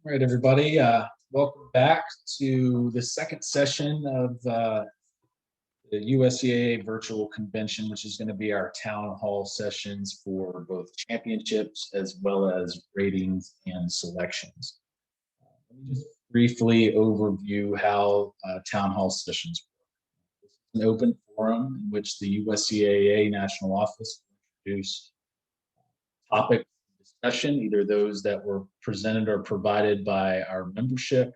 All right, everybody. Welcome back to the second session of the USCAA virtual convention, which is going to be our town hall sessions for both championships as well as ratings and selections. Let me just briefly overview how town hall sessions work. It's an open forum in which the USCAA national office will introduce topic discussion, either those that were presented or provided by our membership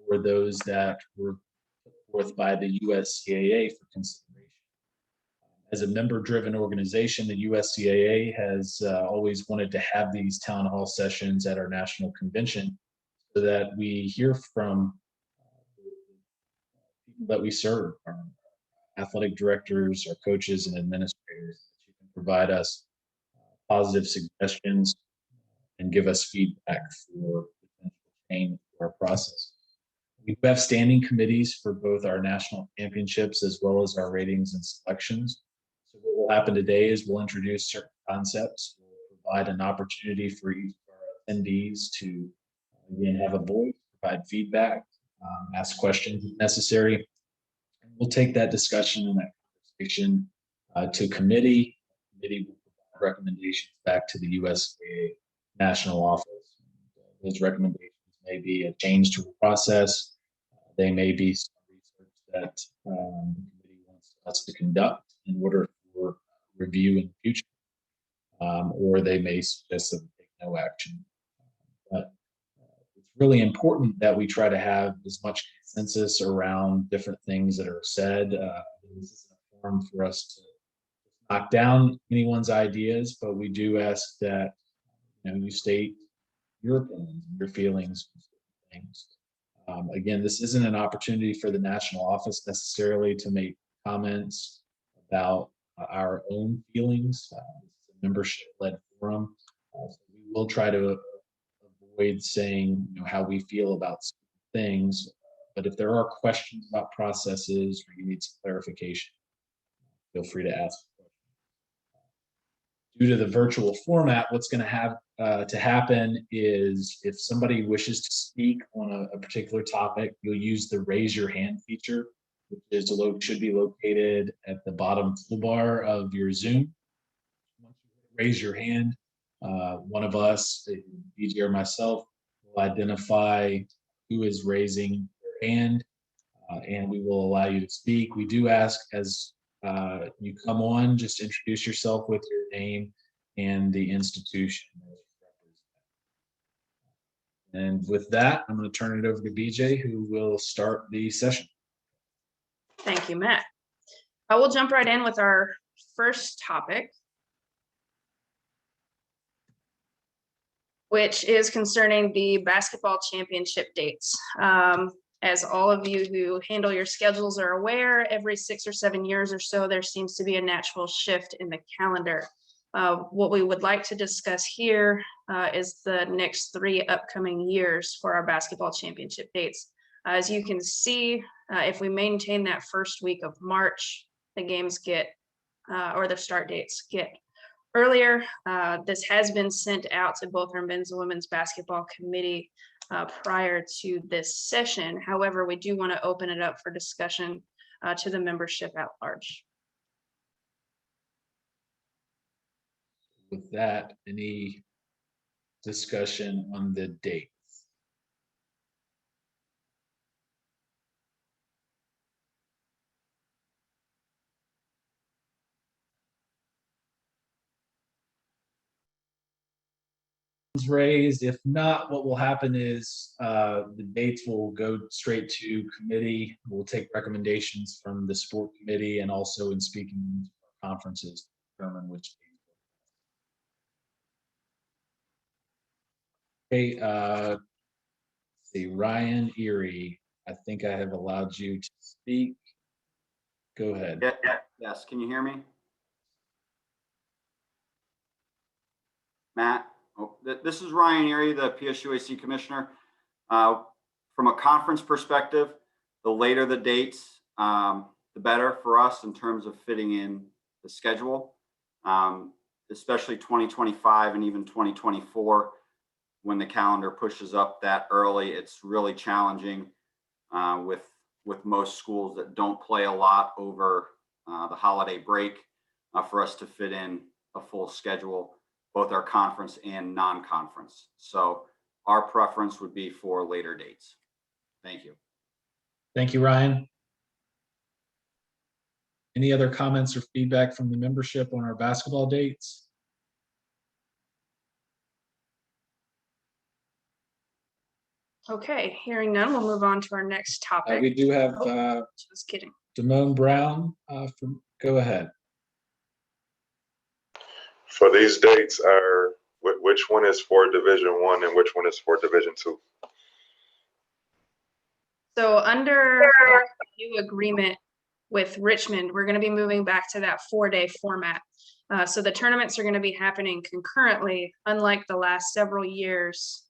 or those that were put forth by the USCAA for consideration. As a member-driven organization, the USCAA has always wanted to have these town hall sessions at our national convention so that we hear from people that we serve, our athletic directors, our coaches, and administrators. You can provide us positive suggestions and give us feedback for potential change to our process. We have standing committees for both our national championships as well as our ratings and selections. So what will happen today is we'll introduce certain concepts. We'll provide an opportunity for each of our attendees to, again, have a voice, provide feedback, ask questions if necessary. And we'll take that discussion and that conversation to committee. Committee will provide recommendations back to the USAA national office. Those recommendations may be a change to the process. They may be some research that the committee wants us to conduct in order for review in the future, or they may suggest that we take no action. But it's really important that we try to have as much consensus around different things that are said. This isn't a forum for us to knock down anyone's ideas, but we do ask that you state your opinions, your feelings, things. Again, this isn't an opportunity for the national office necessarily to make comments about our own feelings. It's a membership-led forum. So we will try to avoid saying how we feel about things But if there are questions about processes or you need some clarification, feel free to ask. Due to the virtual format, what's going to have to happen is if somebody wishes to speak on a particular topic, you'll use the raise your hand feature, which is should be located at the bottom toolbar of your Zoom. Once you raise your hand, one of us, BJ or myself, will identify who is raising their hand, and we will allow you to speak. We do ask as you come on, just introduce yourself with your name and the institution. And with that, I'm going to turn it over to BJ, who will start the session. Thank you, Matt. I will jump right in with our first topic, which is concerning the basketball championship dates. As all of you who handle your schedules are aware, every 6 or 7 years or so, there seems to be a natural shift in the calendar. What we would like to discuss here is the next 3 upcoming years for our basketball championship dates. As you can see, if we maintain that first week of March, the games get, or the start dates get earlier. This has been sent out to both our men's and women's basketball committee prior to this session. However, we do want to open it up for discussion to the membership at large. With that, any discussion on the date? Raised. If not, what will happen is the dates will go straight to committee. We'll take recommendations from the sport committee and also in speaking conferences to determine which dates. Okay, see, Ryan Erie, I think I have allowed you to speak. Go ahead. Yes, can you hear me? Matt? Oh, this is Ryan Erie, the PSUAC commissioner. From a conference perspective, the later the dates, the better for us in terms of fitting in the schedule, especially 2025 and even 2024. When the calendar pushes up that early, it's really challenging with most schools that don't play a lot over the holiday break for us to fit in a full schedule, both our conference and non-conference. So our preference would be for later dates. Thank you. Thank you, Ryan. Any other comments or feedback from the membership on our basketball dates? Okay, hearing none, we'll move on to our next topic. We do have just kidding. Damone Brown. Go ahead. For these dates, which one is for Division I and which one is for Division II? So under the new agreement with Richmond, we're going to be moving back to that 4-day format. So the tournaments are going to be happening concurrently, unlike the last several years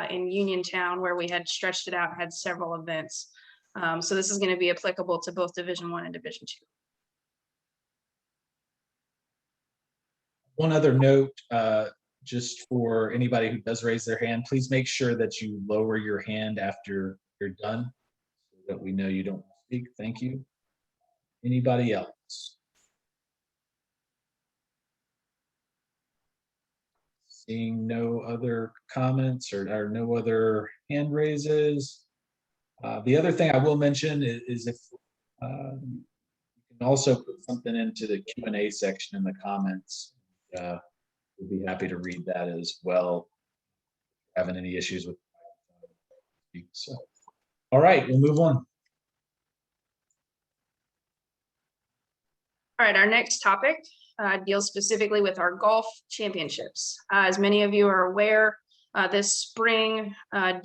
in Uniontown, where we had stretched it out and had several events. So this is going to be applicable to both Division I and Division II. One other note, just for anybody who does raise their hand, please make sure that you lower your hand after you're done so that we know you don't speak. Thank you. Anybody else? Seeing no other comments or no other hand raises. The other thing I will mention is if you can also put something into the Q&A section in the comments. We'll be happy to read that as well. Having any issues with so. All right, we'll move on. All right, our next topic deals specifically with our golf championships. As many of you are aware, this spring,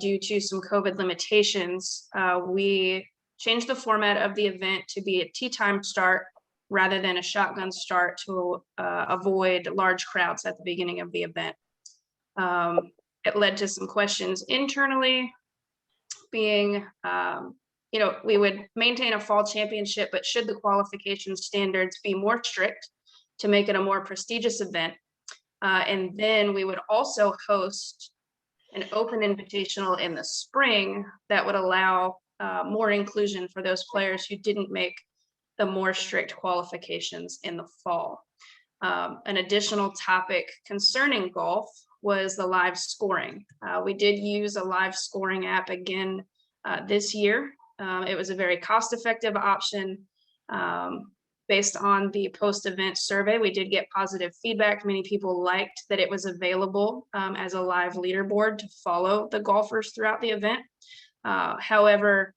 due to some COVID limitations, we changed the format of the event to be a tee time start rather than a shotgun start to avoid large crowds at the beginning of the event. It led to some questions internally, being we would maintain a fall championship, but should the qualification standards be more strict to make it a more prestigious event, and then we would also host an open invitational in the spring that would allow more inclusion for those players who didn't make the more strict qualifications in the fall. An additional topic concerning golf was the live scoring. We did use a live scoring app again this year. It was a very cost-effective option. Based on the post-event survey, we did get positive feedback. Many people liked that it was available as a live leaderboard to follow the golfers throughout the event. However,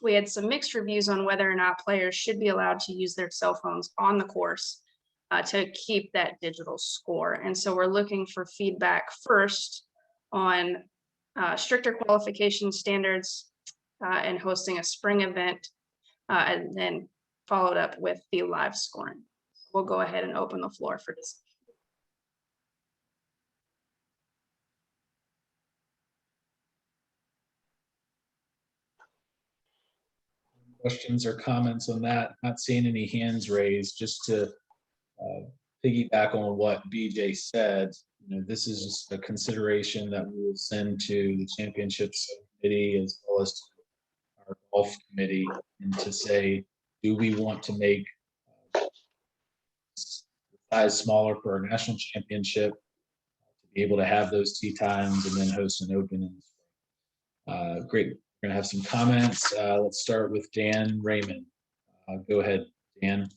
we had some mixed reviews on whether or not players should be allowed to use their cell phones on the course to keep that digital score. And so we're looking for feedback first on stricter qualification standards and hosting a spring event, and then followed up with the live scoring. We'll go ahead and open the floor for discussion. Questions or comments on that? Not seeing any hands raised. Just to piggyback on what BJ said, this is just a consideration that we will send to the championships committee as well as to our golf committee, and to say, do we want to make the size smaller for our national championship to be able to have those tee times and then host an open in the spring? Great. We're going to have some comments. Let's start with Dan Raymond. Go ahead, Dan.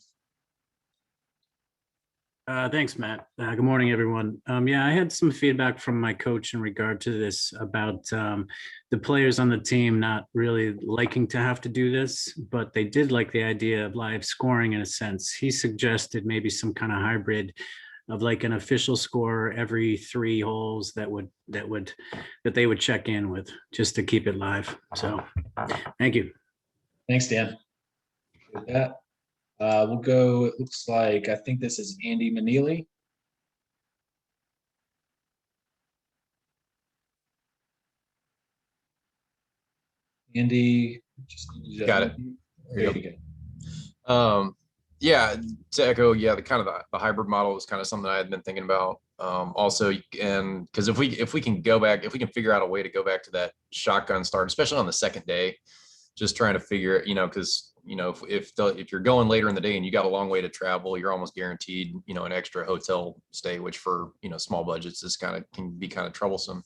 Thanks, Matt. Good morning, everyone. Yeah, I had some feedback from my coach in regard to this about the players on the team not really liking to have to do this, but they did like the idea of live scoring in a sense. He suggested maybe some kind of hybrid of like an official score every 3 holes that they would check in with, just to keep it live. So thank you. Thanks, Dan. With that, we'll go, it looks like, I think this is Andy Manili. Andy, just need to Got it. There you go. Yeah, to echo, the kind of the hybrid model is kind of something I had been thinking about. Also, and because if we can figure out a way to go back to that shotgun start, especially on the second day, just trying to figure, because if you're going later in the day and you got a long way to travel, you're almost guaranteed, an extra hotel stay, which for small budgets is can be kind of troublesome.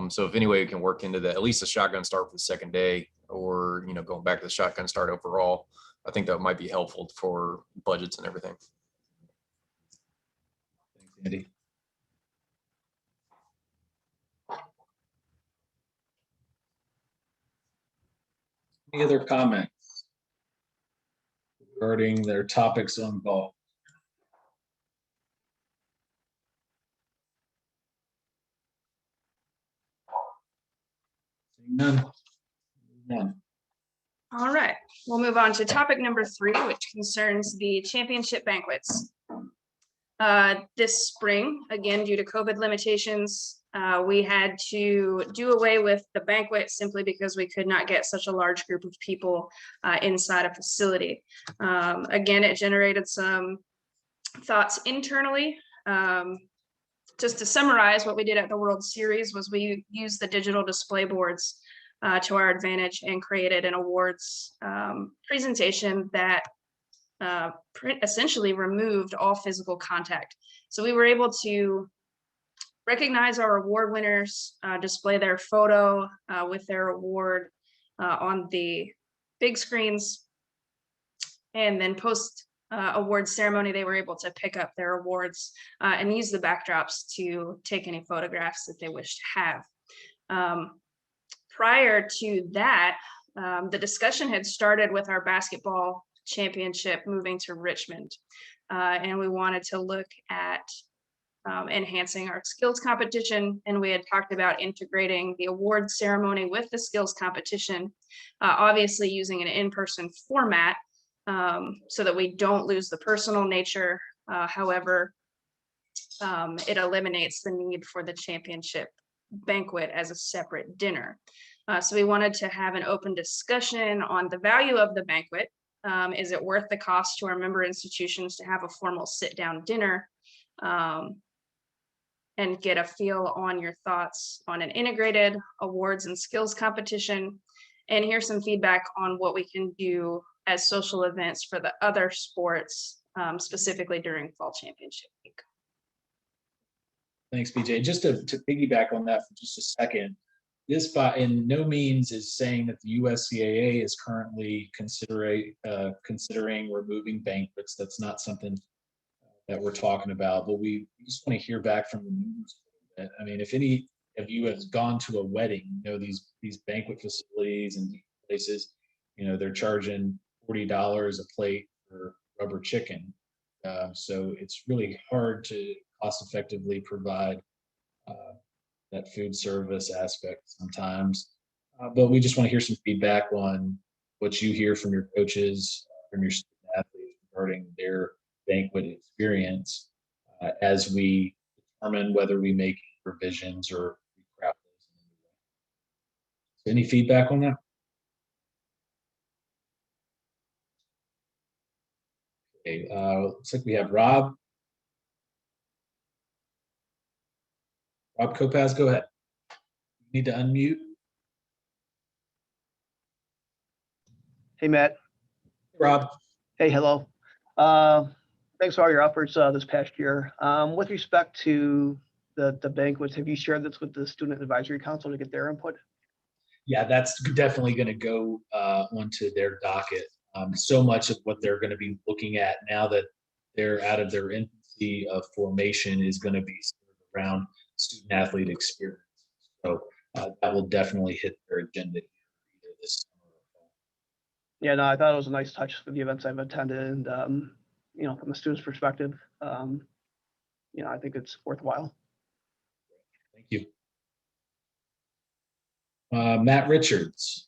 So if any way we can work into that, at least a shotgun start for the second day, or going back to the shotgun start overall, I think that might be helpful for budgets and everything. Thanks, Andy. Any other comments regarding their topics on golf? Seeing none. None. All right, we'll move on to topic number 3, which concerns the championship banquets. This spring, again, due to COVID limitations, we had to do away with the banquet simply because we could not get such a large group of people inside a facility. Again, it generated some thoughts internally. Just to summarize, what we did at the World Series was we used the digital display boards to our advantage and created an awards presentation that essentially removed all physical contact. So we were able to recognize our award winners, display their photo with their award on the big screens, and then post award ceremony, they were able to pick up their awards and use the backdrops to take any photographs that they wish to have. Prior to that, the discussion had started with our basketball championship moving to Richmond, and we wanted to look at enhancing our skills competition, and we had talked about integrating the award ceremony with the skills competition, obviously using an in-person format so that we don't lose the personal nature. However, it eliminates the need for the championship banquet as a separate dinner. So we wanted to have an open discussion on the value of the banquet. Is it worth the cost to our member institutions to have a formal sit-down dinner? And get a feel on your thoughts on an integrated awards and skills competition, and hear some feedback on what we can do as social events for the other sports, specifically during fall championship week. Thanks, BJ. Just to piggyback on that for just a second, this by in no means is saying that the USCAA is currently considering removing banquets. That's not something that we're talking about, but we just want to hear back from the members. I mean, if any of you has gone to a wedding, you know, these banquet facilities and places, you know, they're charging $40 a plate for rubber chicken. So it's really hard to cost effectively provide that food service aspect sometimes. But we just want to hear some feedback on what you hear from your coaches, from your student athletes regarding their banquet experience as we determine whether we make revisions or recraft those in any way. So any feedback on that? Okay, looks like we have Rob. Rob Kopaz, go ahead. You need to unmute. Hey, Matt. Rob. Hey, hello. Thanks for all your efforts this past year. With respect to the banquets, have you shared this with the Student Advisory Council to get their input? Yeah, that's definitely going to go onto their docket. So much of what they're going to be looking at now that they're out of their infancy of formation is going to be around student athlete experience. So that will definitely hit their agenda either this summer or fall. Yeah, no, I thought it was a nice touch for the events I've attended. And, you know, from a student's perspective, you know, I think it's worthwhile. Thank you. Matt Richards.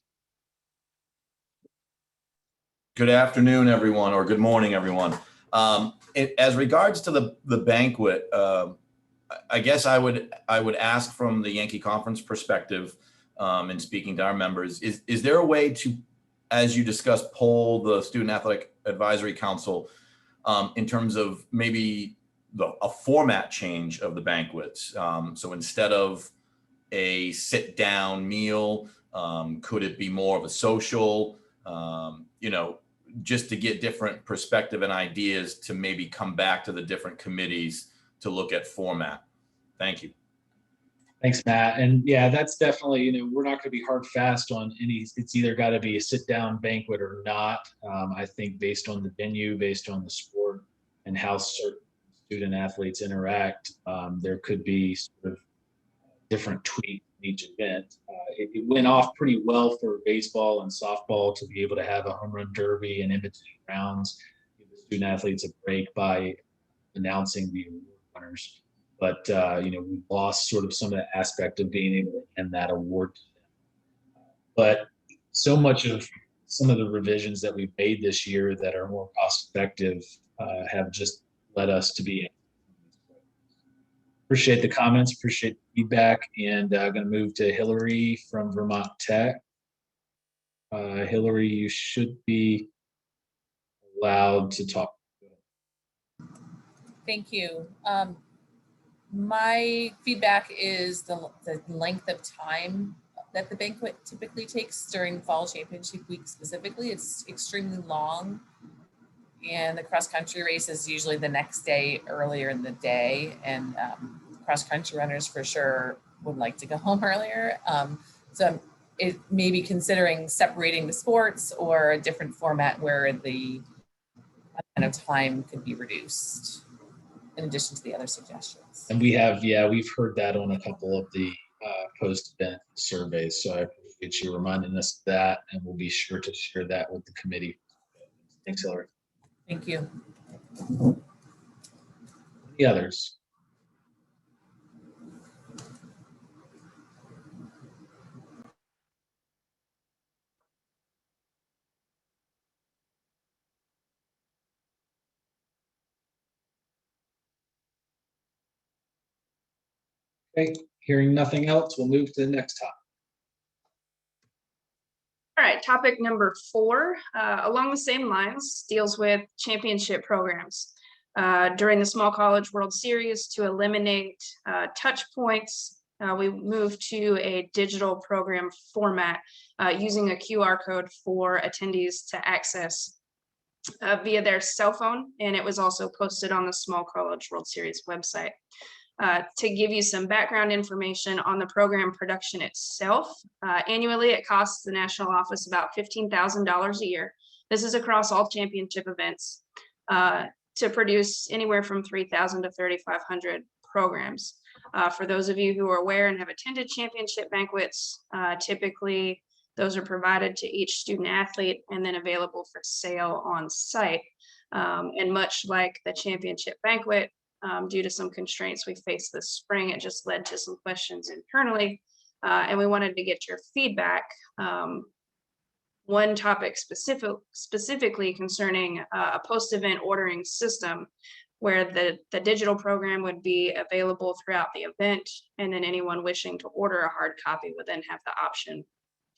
Good afternoon, everyone, or good morning, everyone. As regards to the banquet, I guess I would ask from the Yankee Conference perspective, in speaking to our members, is there a way to, as you discussed, poll the Student Athletic Advisory Council in terms of maybe a format change of the banquets? So instead of a sit-down meal, could it be more of a social? You know, just to get different perspective and ideas to maybe come back to the different committees to look at format. Thank you. Thanks, Matt. And yeah, that's definitely, you know, we're not going to be hard fast on any, it's either got to be a sit down banquet or not. I think based on the venue, based on the sport and how certain student athletes interact, there could be sort of different tweaks in each event. It went off pretty well for baseball and softball to be able to have a home run derby and in between rounds, give the student athletes a break by announcing the award winners. But you know, we lost sort of some of the aspect of being able to end that award to them. But so much of some of the revisions that we've made this year that are more cost effective have just led us to be. Appreciate the comments, appreciate the feedback, and I'm going to move to Hillary from Vermont Tech. Hillary, you should be allowed to talk. Thank you. My feedback is the length of time that the banquet typically takes during fall championship week specifically. It's extremely long, and the cross country race is usually the next day earlier in the day, and cross country runners for sure would like to go home earlier. So it may be considering separating the sports or a different format where the amount of time could be reduced, in addition to the other suggestions. And we have, yeah, we've heard that on a couple of the post-event surveys. So I appreciate you reminding us of that, and we'll be sure to share that with the committee. Thanks, Hillary. Thank you. Any others? Okay, hearing nothing else, we'll move to the next topic. All right, topic number 4, along the same lines, deals with championship programs. During the Small College World Series, to eliminate touch points, we moved to a digital program format using a QR code for attendees to access via their cell phone, and it was also posted on the Small College World Series website. To give you some background information on the program production itself, annually it costs the national office about $15,000 a year. This is across all championship events to produce anywhere from 3,000 to 3,500 programs. For those of you who are aware and have attended championship banquets, typically those are provided to each student athlete and then available for sale on site. And much like the championship banquet, due to some constraints we faced this spring, it just led to some questions internally, and we wanted to get your feedback. One topic specifically concerning a post-event ordering system, where the digital program would be available throughout the event, and then anyone wishing to order a hard copy would then have the option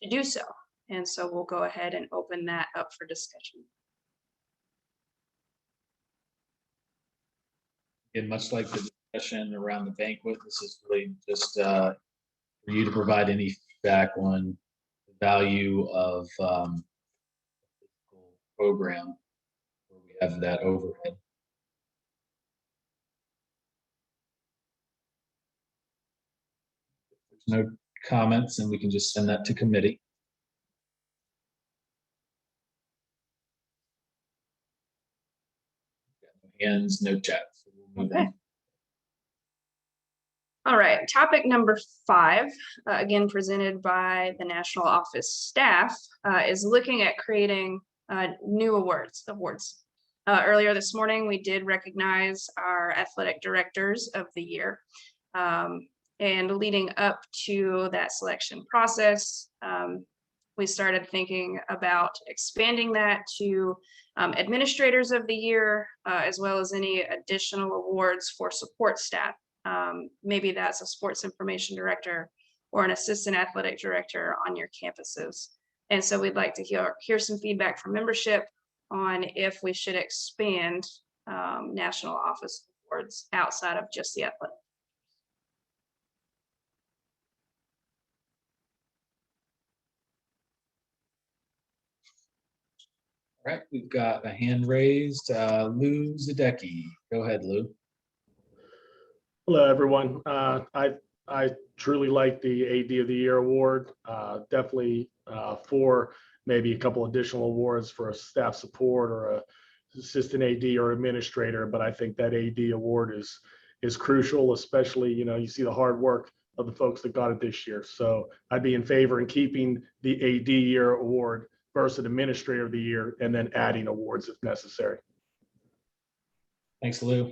to do so. And so we'll go ahead and open that up for discussion. And much like the discussion around the banquet, this is really just for you to provide any feedback on the value of the program where we have that overhead. If there's no comments, and we can just send that to committee. No hands, no chat. So we'll move on. All right, topic number 5, again presented by the national office staff, is looking at creating new awards. Earlier this morning, we did recognize our athletic directors of the year. And leading up to that selection process, we started thinking about expanding that to administrators of the year, as well as any additional awards for support staff. Maybe that's a sports information director or an assistant athletic director on your campuses. And so we'd like to hear some feedback from membership on if we should expand national office awards outside of just the athletic. All right, we've got a hand raised. Lou Zadecki. Go ahead, Lou. Hello, everyone. I truly like the AD of the Year award. Definitely for maybe a couple additional awards for a staff support or a assistant AD or administrator. But I think that AD award is crucial, especially, you see the hard work of the folks that got it this year. So I'd be in favor in keeping the AD Year award versus Administrator of the Year, and then adding awards if necessary. Thanks, Lou.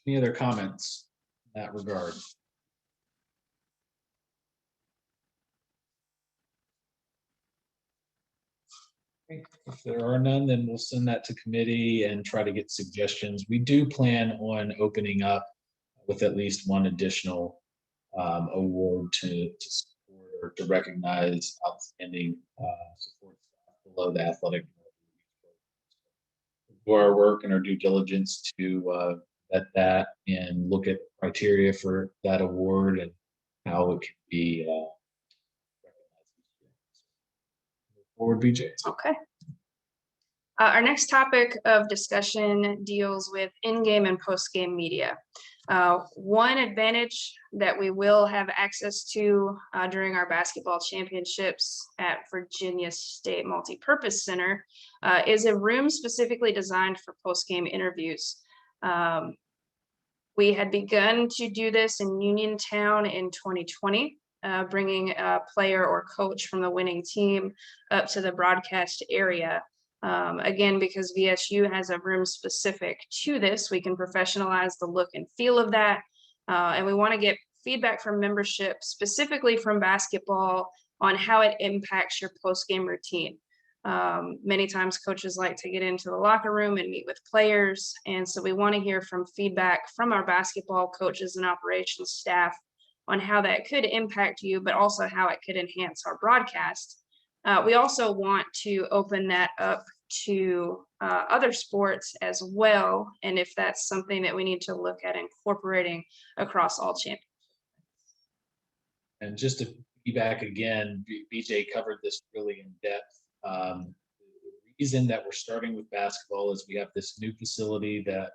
Any other comments in that regard? If there are none, then we'll send that to committee and try to get suggestions. We do plan on opening up with at least one additional award to support or to recognize outstanding support staff below the athletic. Do our work and our due diligence to vet that and look at criteria for that award and how it can be recognized. Forward, BJ. Okay. Our next topic of discussion deals with in-game and post-game media. One advantage that we will have access to during our basketball championships at Virginia State Multipurpose Center is a room specifically designed for post-game interviews. We had begun to do this in Uniontown in 2020. Bringing a player or coach from the winning team up to the broadcast area. Again, because VSU has a room specific to this, we can professionalize the look and feel of that. And we want to get feedback from membership, specifically from basketball, on how it impacts your post-game routine. Many times coaches like to get into the locker room and meet with players. And so we want to hear from feedback from our basketball coaches and operations staff on how that could impact you, but also how it could enhance our broadcast. We also want to open that up to other sports as well. And if that's something that we need to look at incorporating across all championships. And just to be back again, BJ covered this really in depth. The reason that we're starting with basketball is we have this new facility that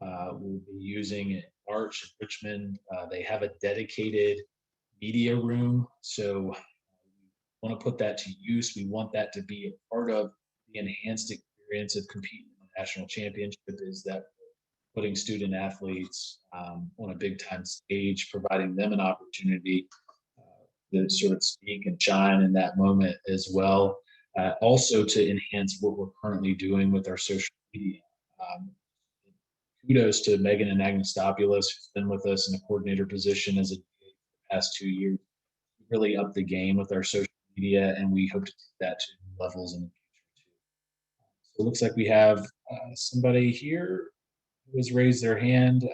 we'll be using at Arch in Richmond. They have a dedicated media room. So we want to put that to use. We want that to be a part of the enhanced experience of competing in the national championship, is that putting student athletes on a big time stage, providing them an opportunity to sort of speak and shine in that moment as well. Also to enhance what we're currently doing with our social media. Kudos to Megan and Agnostopoulos, who's been with us in a coordinator position as a for the past 2 years. Really upped the game with our social media, and we hope to take that to new levels in the future too. So it looks like we have somebody here who has raised their hand.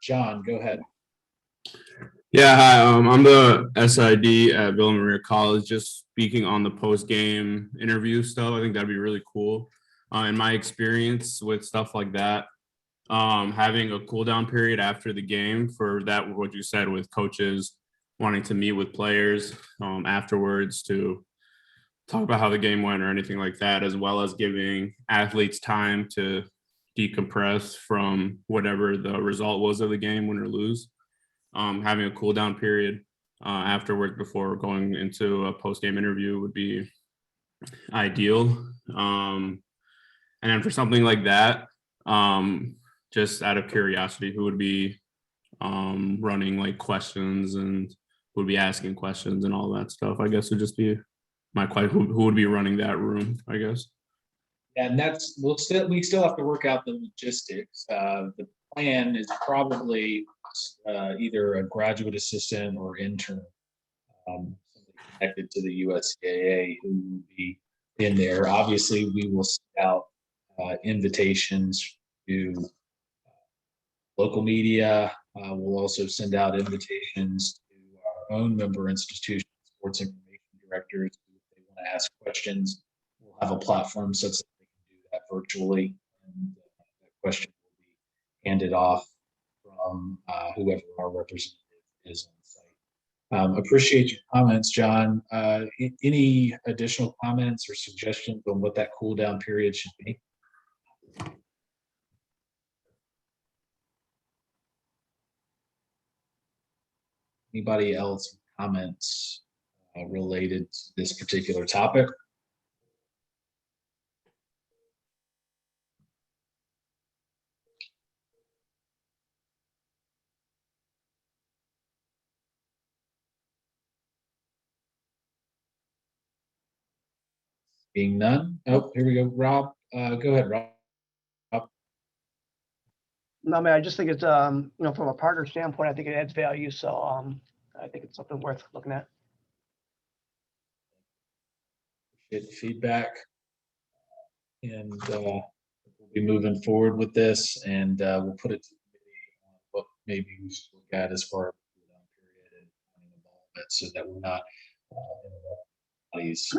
John, go ahead. Yeah, hi. I'm the SID at Villa Maria College. Just speaking on the post-game interview stuff, I think that'd be really cool. In my experience with stuff like that, having a cool down period after the game for that, what you said, with coaches wanting to meet with players afterwards to talk about how the game went or anything like that, as well as giving athletes time to decompress from whatever the result was of the game, win or lose. Having a cool down period afterwards before going into a post-game interview would be ideal. And then for something like that, just out of curiosity, who would be running like questions and who would be asking questions and all that stuff? I guess would just be my question. Who would be running that room, I guess? And we still have to work out the logistics. The plan is probably either a graduate assistant or intern, somebody connected to the USCAA who will be in there. Obviously, we will send out invitations to local media. We'll also send out invitations to our own member institutions, sports information directors, if they want to ask questions. We'll have a platform such that they can do that virtually, and that question will be handed off from whoever our representative is on site. Appreciate your comments, John. Any additional comments or suggestions on what that cool down period should be? Anybody else with comments related to this particular topic? Being none. Oh, here we go. Rob, go ahead, Rob. No, man, I just think it's, from a partner standpoint, I think it adds value. So I think it's something worth looking at. Get feedback, and we'll be moving forward with this, and we'll put it to the committee on what maybe we should look at as far as the cool down period and involvement, so that we're not these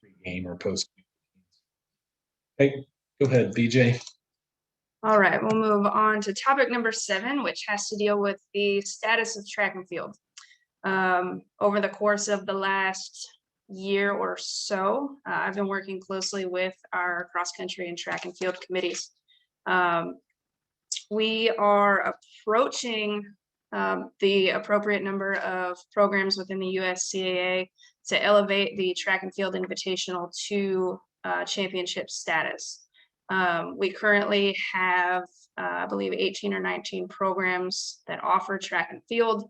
pre-game or post-game. Hey, go ahead, BJ. All right, we'll move on to topic number 7, which has to deal with the status of track and field. Over the course of the last year or so, I've been working closely with our cross-country and track and field committees. We are approaching the appropriate number of programs within the USCAA to elevate the track and field invitational to championship status. We currently have, I believe, 18 or 19 programs that offer track and field.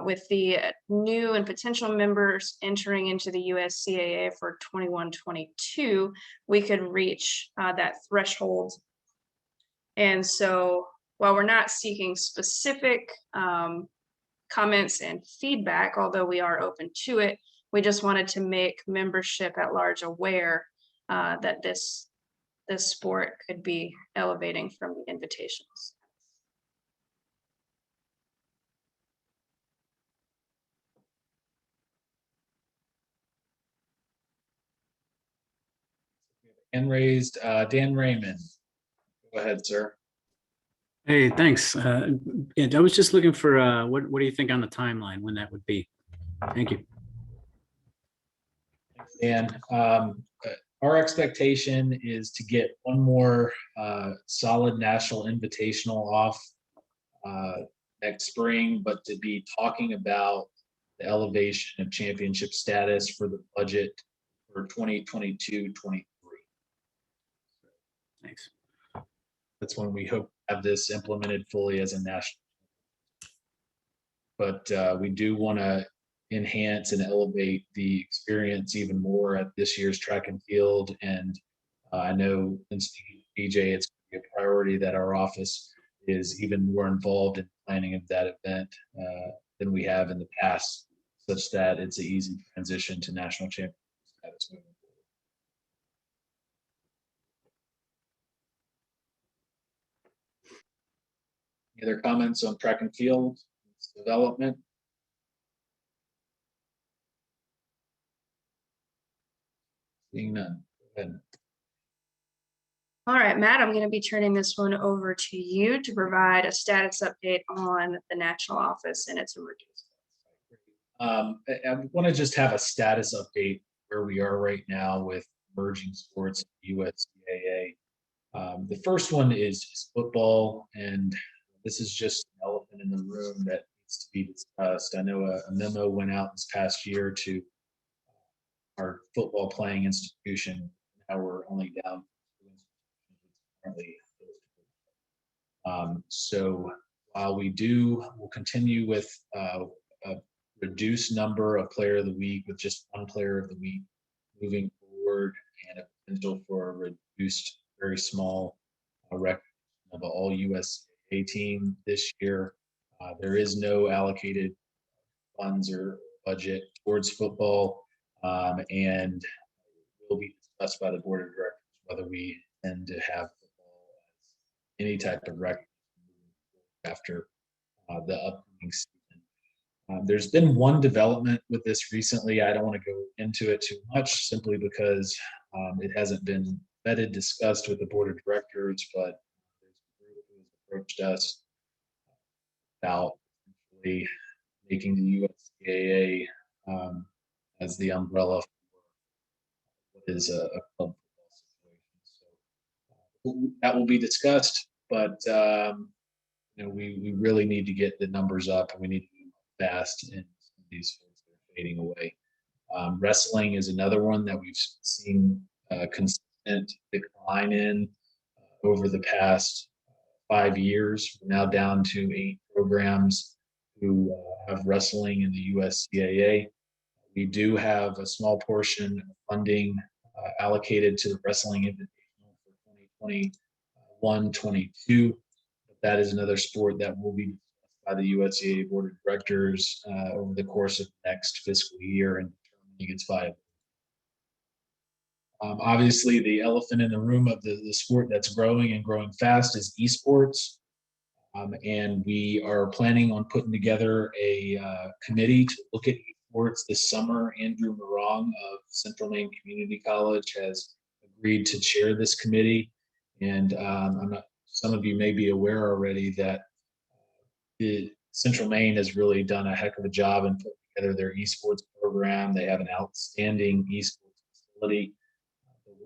With the new and potential members entering into the USCAA for 21-22, we could reach that threshold. And so while we're not seeking specific comments and feedback, although we are open to it, we just wanted to make membership at large aware that this sport could be elevating from the invitationals. Hand raised, Dan Raymond. Go ahead, sir. Hey, thanks. Yeah, I was just looking for, what do you think on the timeline when that would be? Thank you. Dan, our expectation is to get one more solid national invitational off next spring, but to be talking about the elevation of championship status for the budget for 2022-23. Thanks. That's when we hope to have this implemented fully as a national. But we do want to enhance and elevate the experience even more at this year's track and field. And I know in BJ, it's a priority that our office is even more involved in planning of that event than we have in the past, such that it's an easy transition to national championship status moving forward. Any other comments on track and field development? Seeing none. Go ahead. All right, Matt, I'm going to be turning this one over to you to provide a status update on the national office and its emergence. I want to just have a status update where we are right now with emerging sports, USCAA. The first one is football, and this is just an elephant in the room that needs to be discussed. I know a memo went out this past year to our football playing institution. Now we're only down currently. So while we'll continue with a reduced number of player of the week with just one player of the week moving forward, and a potential for a reduced, very small record of an all USA team this year. There is no allocated funds or budget towards football, and will be discussed by the board of directors whether we intend to have football as any type of record after the upcoming season. There's been one development with this recently. I don't want to go into it too much simply because it hasn't been vetted, discussed with the board of directors, but there's a group who has approached us about making the USCAA as the umbrella for what is a club football situation. So that will be discussed, but we really need to get the numbers up, and we need to move fast, and these folks are fading away. Wrestling is another one that we've seen consistent decline in over the past 5 years. We're now down to 8 programs who have wrestling in the USCAA. We do have a small portion of funding allocated to the Wrestling Invitational for 2021-22. That is another sport that will be discussed by the USCAA Board of Directors over the course of the next fiscal year and determining its viability. Obviously, the elephant in the room of the sport that's growing and growing fast is esports. And we are planning on putting together a committee to look at esports this summer. Andrew Morong of Central Maine Community College has agreed to chair this committee. And some of you may be aware already that the Central Maine has really done a heck of a job in putting together their esports program. They have an outstanding esports facility.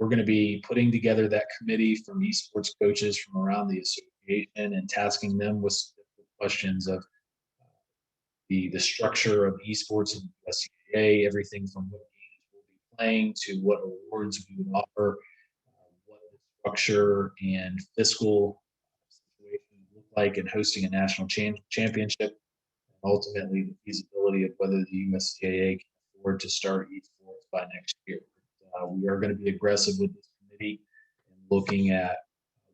We're going to be putting together that committee from esports coaches from around the association and tasking them with questions of the structure of esports in the USCAA, everything from what games we'll be playing to what awards we would offer, what the structure and fiscal situation would look like in hosting a national championship, and ultimately the feasibility of whether the USCAA can afford to start esports by next year. We are going to be aggressive with this committee and looking at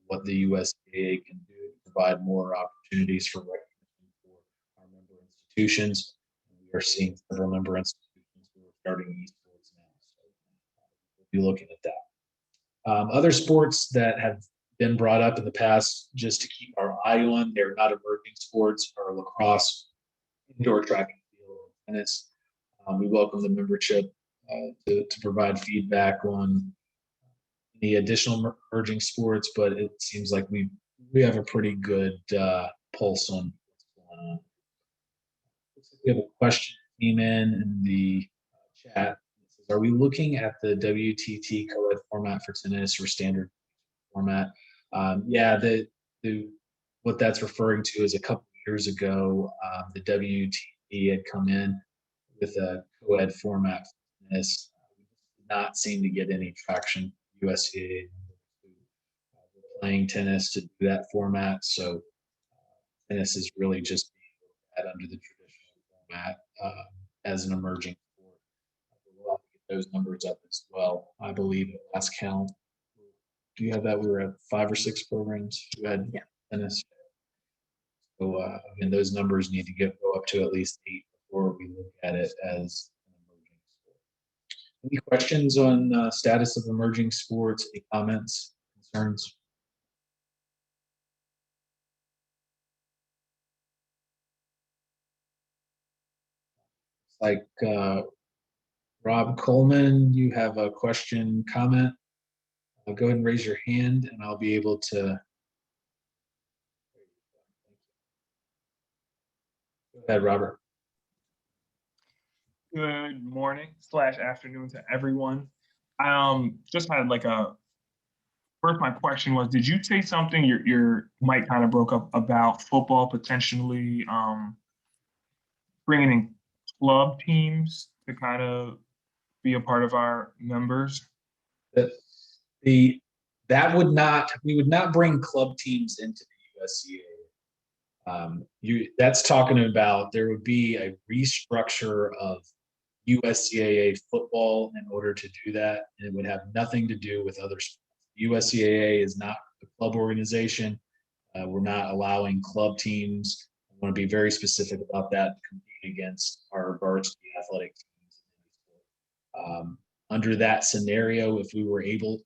what the USDA can do to provide more opportunities for recognition for our member institutions. And we are seeing several member institutions who are starting esports now. So we'll be looking at that. Other sports that have been brought up in the past just to keep our eye on, they're not emerging sports, are lacrosse, indoor track and field, tennis. We welcome the membership to provide feedback on any additional emerging sports, but it seems like we have a pretty good pulse on what's going on. Looks like we have a question that came in the chat. It says, are we looking at the WTT co-ed format for tennis or standard format? Yeah, what that's referring to is a couple years ago, the WTT had come in with a co-ed format for tennis. Did not seem to get any traction. USCA playing tennis to do that format, so tennis is really just being looked at under the traditional format as an emerging sport. We'll have to get those numbers up as well. I believe at last count, do you have that? We were at 5 or 6 programs who had tennis. So and those numbers need to go up to at least 8 before we look at it as an emerging sport. Any questions on status of emerging sports? Any comments, concerns? Like Rob Coleman, you have a question, comment? Go ahead and raise your hand and I'll be able to. Go ahead, Robert. Good morning / afternoon to everyone. Just had like first my question was, did you say something, your mic kind of broke up, about football potentially bringing in club teams to kind of be a part of our members? We would not bring club teams into the USCAA. That's talking about there would be a restructure of USCAA football in order to do that, and it would have nothing to do with other sports. USCAA is not a club organization. We're not allowing club teams. I want to be very specific about that, to compete against our varsity athletic teams. Under that scenario, if we were to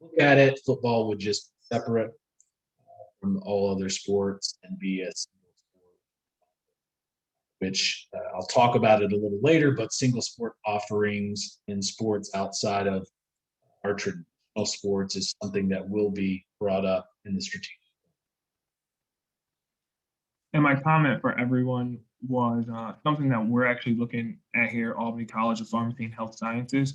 look at it, football would just be separate from all other sports and be a single sport, which I'll talk about it a little later, but single sport offerings in sports outside of our traditional sports is something that will be brought up in the strategic. And my comment for everyone was something that we're actually looking at here, Albany College of Pharmacy and Health Sciences,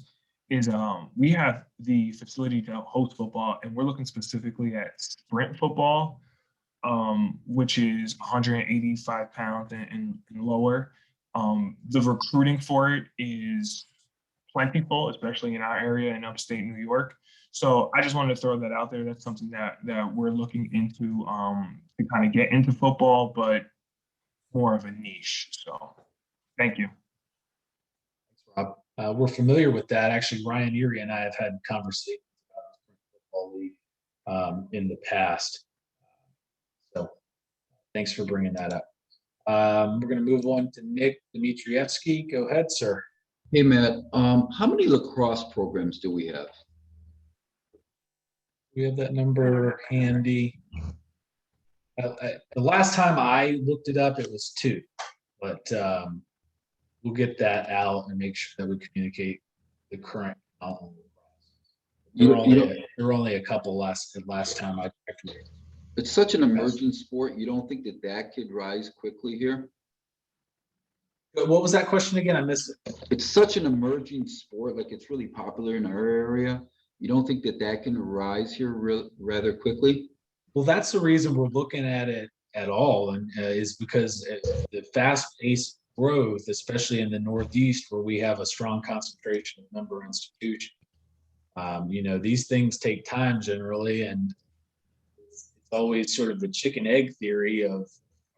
is we have the facility to host football, and we're looking specifically at sprint football, which is 185 pounds and lower. The recruiting for it is plentiful, especially in our area in upstate New York. So I just wanted to throw that out there. That's something that we're looking into to kind of get into football, but more of a niche. So thank you. Thanks, Rob. We're familiar with that. Actually, Ryan Erie and I have had conversations about the football league in the past. So thanks for bringing that up. We're going to move on to Nick Dmitrievsky. Go ahead, sir. Hey, Matt. How many lacrosse programs do we have? We have that number handy. The last time I looked it up, it was 2, but we'll get that out and make sure that we communicate the current count on lacrosse. There were only a couple last time I checked. It's such an emergent sport. You don't think that could rise quickly here? What was that question again? I missed it. It's such an emerging sport, like it's really popular in our area. You don't think that can rise here rather quickly? Well, that's the reason we're looking at it at all, and is because the fast-paced growth, especially in the Northeast, where we have a strong concentration of member institutions. These things take time generally, and it's always sort of the chicken egg theory of,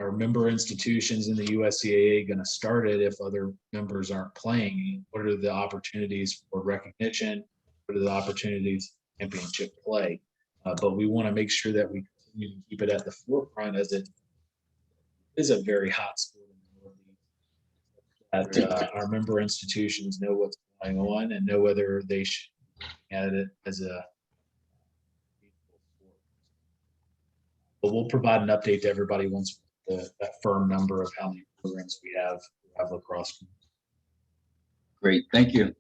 are member institutions in the USCAA going to start it if other members aren't playing? What are the opportunities for recognition? What are the opportunities for championship play? But we want to make sure that we continue to keep it at the forefront, as it is a very hot sport in the Northeast. That our member institutions know what's going on and know whether they should at it as a. But we'll provide an update to everybody once that firm number of how many programs we have lacrosse. Great, thank you.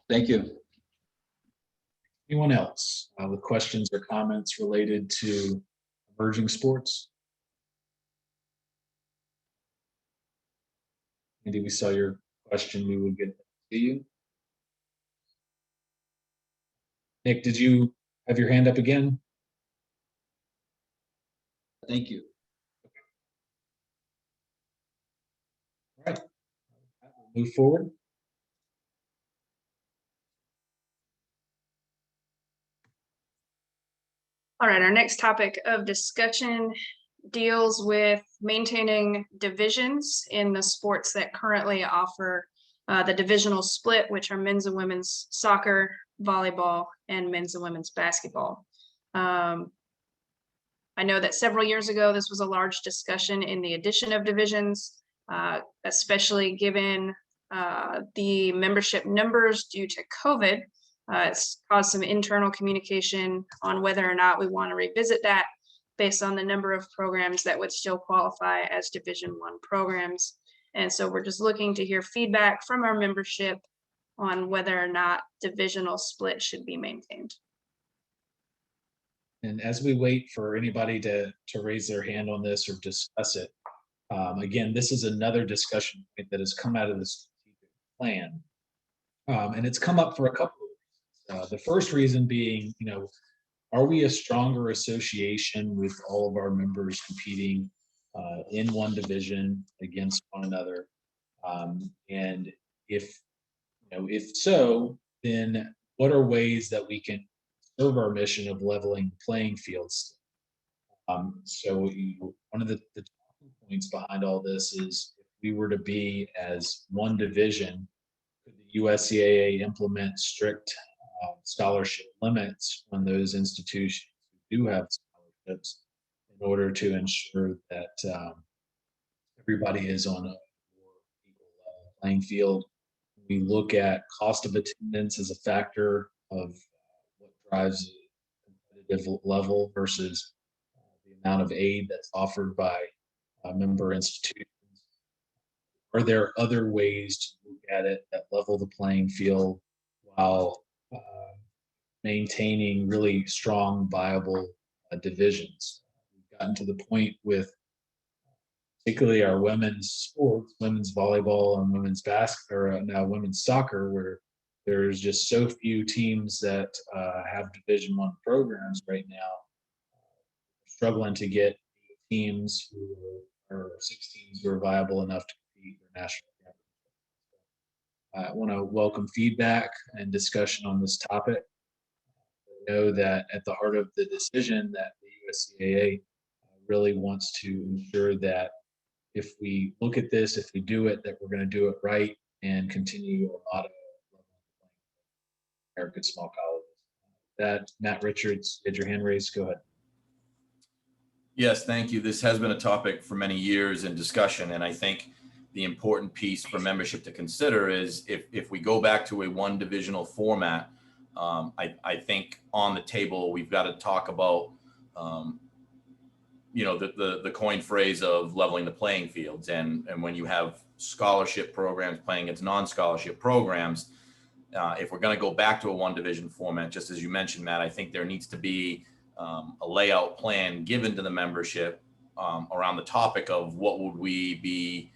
Thank you. Anyone else with questions or comments related to emerging sports? Andy, we saw your question. We will get to you. Nick, did you have your hand up again? Thank you. All right, we'll move forward. All right, our next topic of discussion deals with maintaining divisions in the sports that currently offer the divisional split, which are men's and women's soccer, volleyball, and men's and women's basketball. I know that several years ago, this was a large discussion in the addition of divisions, especially given the membership numbers due to COVID. It's caused some internal communication on whether or not we want to revisit that based on the number of programs that would still qualify as Division I programs. And so we're just looking to hear feedback from our membership on whether or not divisional split should be maintained. And as we wait for anybody to raise their hand on this or discuss it, again, this is another discussion point that has come out of the strategic plan. And it's come up for a couple of reasons. The first reason being, are we a stronger association with all of our members competing in one division against one another? And if so, then what are ways that we can serve our mission of leveling playing fields? So one of the talking points behind all this is if we were to be as one division, could the USCAA implement strict scholarship limits on those institutions who do have scholarships in order to ensure that everybody is on a more equal level playing field? We look at cost of attendance as a factor of what drives a competitive level versus the amount of aid that's offered by member institutions. Are there other ways to look at it that level the playing field while maintaining really strong, viable divisions? We've gotten to the point with particularly our women's sports, women's volleyball and women's basketball, or now women's soccer, where there's just so few teams that have Division I programs right now. Struggling to get teams or 6 teams who are viable enough to compete for national championship. I want to welcome feedback and discussion on this topic. I know that at the heart of the decision that the USCAA really wants to ensure that if we look at this, if we do it, that we're going to do it right and continue a lot of American small colleges. That Matt Richards, you had your hand raised. Go ahead. Yes, thank you. This has been a topic for many years in discussion, and I think the important piece for membership to consider is if we go back to a one divisional format, I think on the table we've got to talk about the coined phrase of leveling the playing fields, and when you have scholarship programs playing against non-scholarship programs, if we're going to go back to a one division format, just as you mentioned, Matt, I think there needs to be a layout plan given to the membership around the topic of what would we be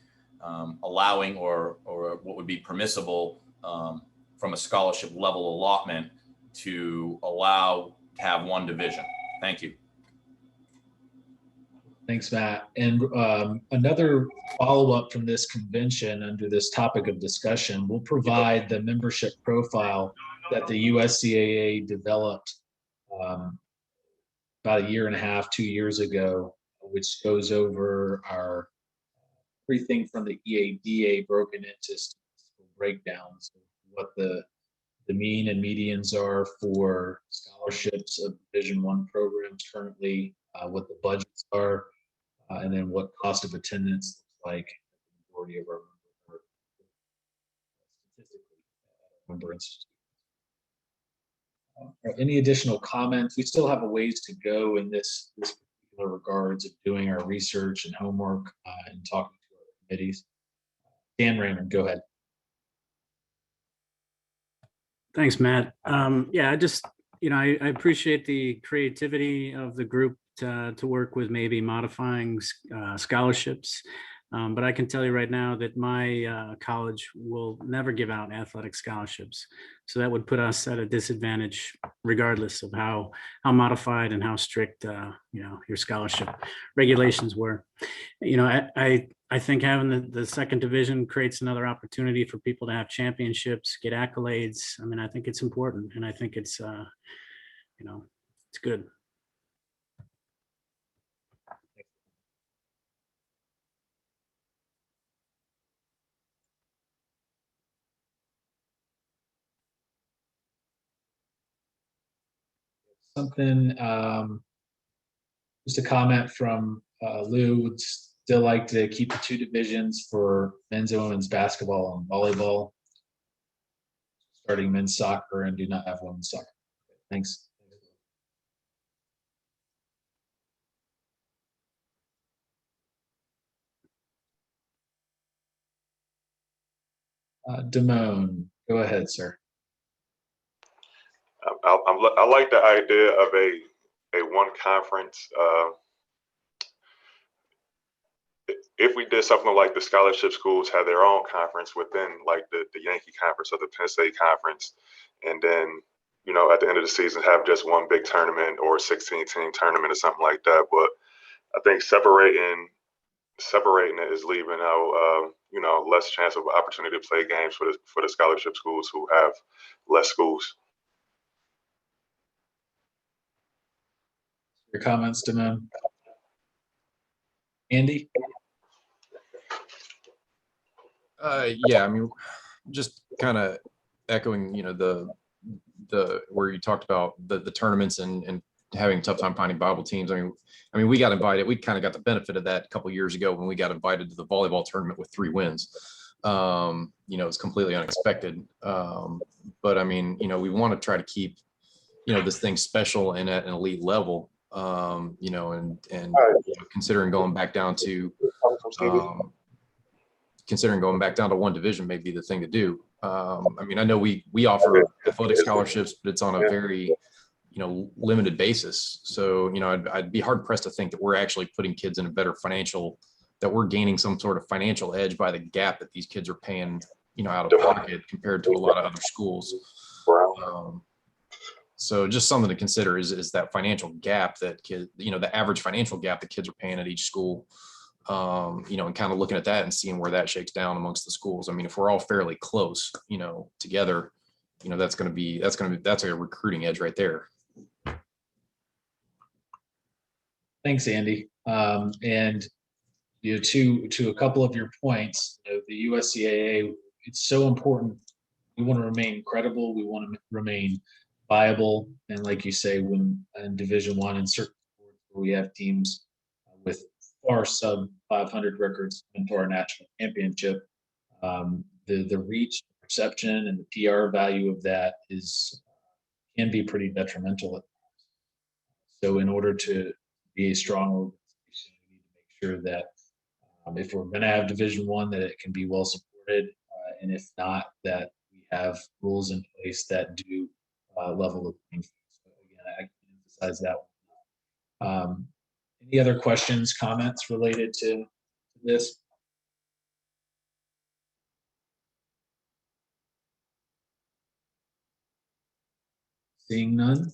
allowing or what would be permissible from a scholarship level allotment to allow to have one division. Thank you. Thanks, Matt. And another follow-up from this convention under this topic of discussion, we'll provide the membership profile that the USCAA developed about 1.5 years, 2 years ago, which goes over our everything from the EADA broken into statistical breakdowns of what the mean and medians are for scholarships of Division I programs currently, what the budgets are, and then what cost of attendance looks like the majority of our statistically member institutions. Any additional comments? We still have a ways to go in this particular regards of doing our research and homework and talking to our committees. Dan Raymond, go ahead. Thanks, Matt. Yeah, I just, I appreciate the creativity of the group to work with maybe modifying scholarships. But I can tell you right now that my college will never give out athletic scholarships. So that would put us at a disadvantage regardless of how modified and how strict, your scholarship regulations were. I think having the second division creates another opportunity for people to have championships, get accolades. I mean, I think it's important, and I think it's, it's good. Something, just a comment from Lou, would still like to keep the two divisions for men's and women's basketball and volleyball, starting men's soccer, and do not have women's soccer. Thanks. Damone, go ahead, sir. I like the idea of a one conference. If we did something like the scholarship schools have their own conference within like the Yankee conference or the Penn State conference, and then at the end of the season have just one big tournament or 16-team tournament or something like that. But I think separating it is leaving out less chance of opportunity to play games for the scholarship schools who have less schools. Your comments, Damone. Andy? Yeah, I mean, just kind of echoing, the where you talked about the tournaments and having a tough time finding Bible teams. I mean, we got invited. We kind of got the benefit of that a couple of years ago when we got invited to the volleyball tournament with 3 wins. It's completely unexpected. But I mean, we want to try to keep, this thing special and at an elite level. And considering going back down to one division may be the thing to do. I mean, I know we offer athletic scholarships, but it's on a very, limited basis. So, I'd be hard pressed to think that we're actually putting kids in a better that we're gaining some sort of financial edge by the gap that these kids are paying, out of pocket compared to a lot of other schools. So just something to consider is that financial gap that the average financial gap that kids are paying at each school. And kind of looking at that and seeing where that shakes down amongst the schools. I mean, if we're all fairly close, together, that's a recruiting edge right there. Thanks, Andy. And to a couple of your points, the USCAA, it's so important. We want to remain credible. We want to remain viable. And like you say, when in Division I and certain sports where we have teams with far sub 500 records into our national championship, the reach, perception, and the PR value of that can be pretty detrimental at times. So in order to be a strong organization, we need to make sure that if we're going to have Division I, that it can be well supported, and if not, that we have rules in place that do level the playing field. So again, I can emphasize that one. Any other questions, comments related to this? Seeing none.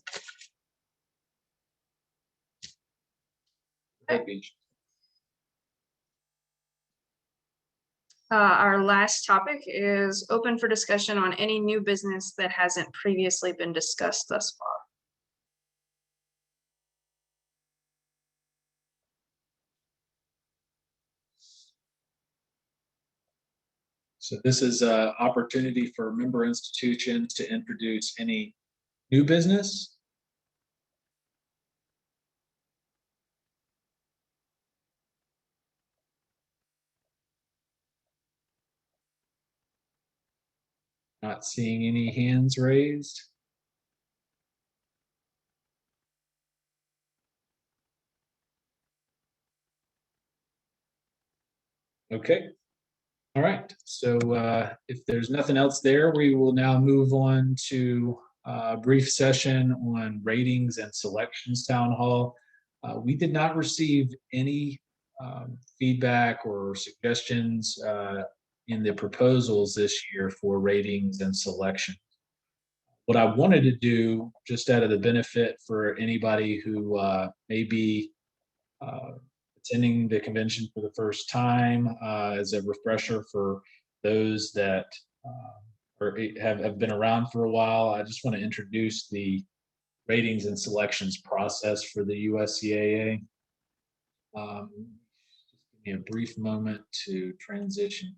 Our last topic is open for discussion on any new business that hasn't previously been discussed thus far. So this is an opportunity for member institutions to introduce any new business. Not seeing any hands raised. Okay. All right. So if there's nothing else there, we will now move on to a brief session on ratings and selections town hall. We did not receive any feedback or suggestions in the proposals this year for ratings and selection. What I wanted to do, just out of the benefit for anybody who may be uh, attending the convention for the first time, as a refresher for those that have been around for a while, I just want to introduce the ratings and selections process for the USCAA. Just give me a brief moment to transition.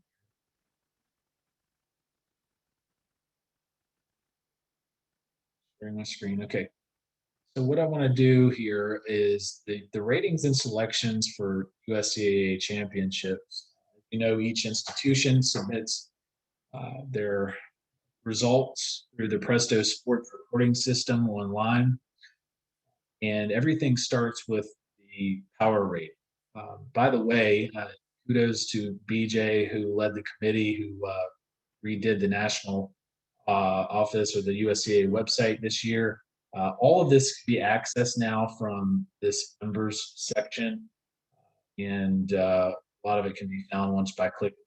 Sharing my screen. Okay. So what I want to do here is the ratings and selections for USCAA championships. You know, each institution submits their results through the Presto Sports reporting system online, and everything starts with the power rating. By the way, kudos to BJ, who led the committee who redid the national office or the USCA website this year. All of this can be accessed now from this members section, and a lot of it can be found once by clicking.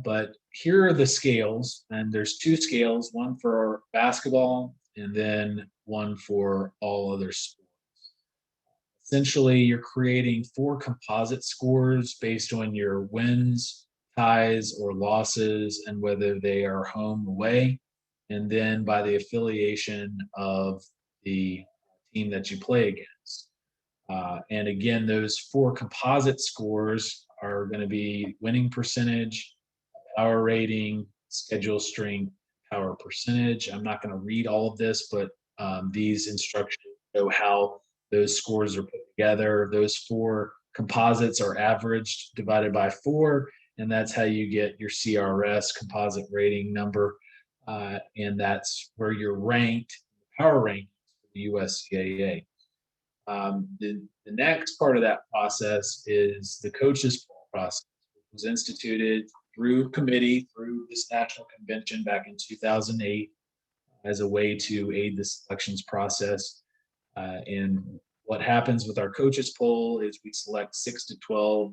But here are the scales, and there's two scales, one for basketball and then one for all other sports. Essentially, you're creating four composite scores based on your wins, ties, or losses, and whether they are home away, and then by the affiliation of the team that you play against. And again, those four composite scores are going to be winning percentage, power rating, schedule strength, power percentage. I'm not going to read all of this, but these instructions show how those scores are put together. Those four composites are averaged divided by 4, and that's how you get your CRS, composite rating number. And that's where you're ranked, power rankings for the USCAA. The next part of that process is the coaches poll process, which was instituted through committee, through this national convention back in 2008 as a way to aid the selections process. And what happens with our coaches poll is we select 6 to 12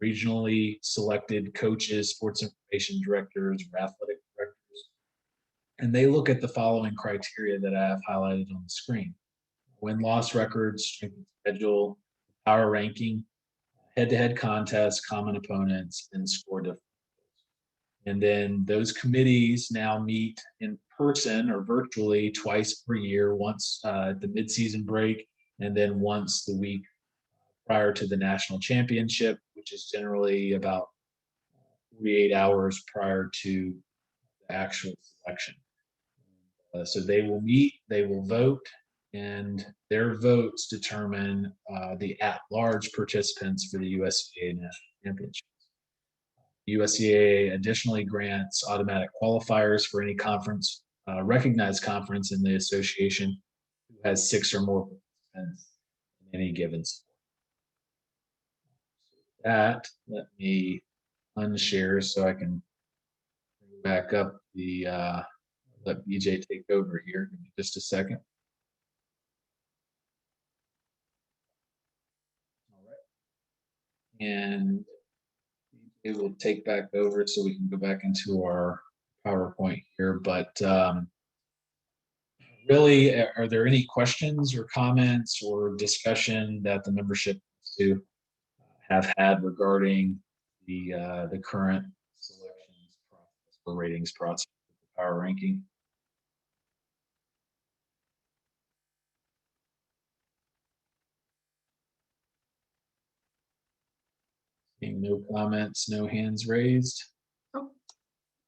regionally selected coaches, sports information directors, or athletic directors. And they look at the following criteria that I have highlighted on the screen: win-loss records, strength of schedule, power ranking, head-to-head contests, common opponents, and score differentials. And then those committees now meet in person or virtually twice per year, once at the midseason break, and then once the week prior to the national championship, which is generally about 48 hours prior to the actual selection. So they will meet, they will vote, and their votes determine the at-large participants for the USCAA National Championship. USCAA additionally grants automatic qualifiers for any conference, recognized conference in the association who has 6 or more participants in any given sport. That, let me unshare so I can bring back up the, let BJ take over here. Give me just a second. All right. And it will take back over so we can go back into our PowerPoint here. But really, are there any questions or comments or discussion that the membership to have had regarding the current selections process or ratings process with the power ranking? Seeing no comments, no hands raised. Oh,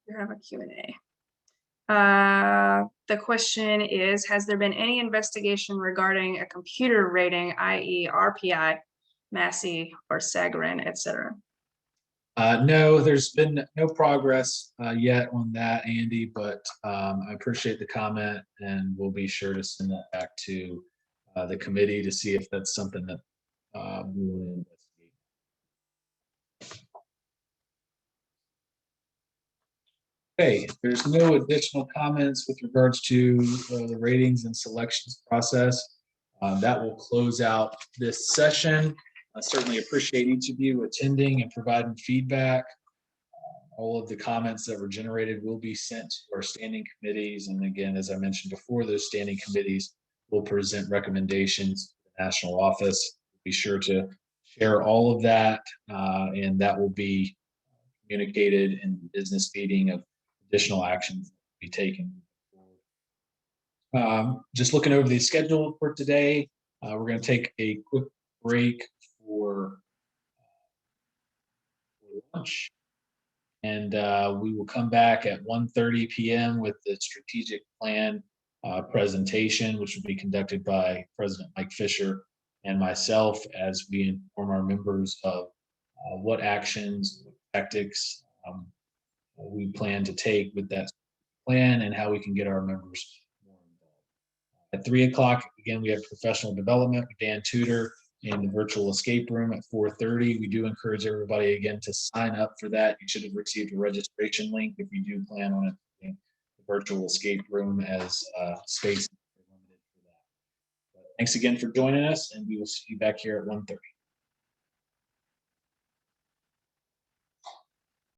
you have a Q&A. The question is, has there been any investigation regarding a computer rating, i.e. RPI, Massey, or Sagarin, etc.? No, there's been no progress yet on that, Andy, but I appreciate the comment, and we'll be sure to send that back to the committee to see if that's something that we will investigate. Okay, if there's no additional comments with regards to the ratings and selections process, that will close out this session. I certainly appreciate each of you attending and providing feedback. All of the comments that were generated will be sent to our standing committees. And again, as I mentioned before, those standing committees will present recommendations to the national office. Be sure to share all of that, and that will be communicated in the business meeting of additional actions to be taken. Just looking over the schedule for today, we're going to take a quick break for lunch, and we will come back at 1:30 p.m. with the strategic plan presentation, which will be conducted by President Mike Fisher and myself as we inform our members of what actions, what tactics we plan to take with that plan and how we can get our members more involved. At 3 o'clock, again, we have professional development with Dan Tudor in the virtual escape room at 4:30. We do encourage everybody again to sign up for that. You should have received a registration link if you do plan on it. The virtual escape room as space limited for that. But thanks again for joining us, and we will see you back here at 1:30.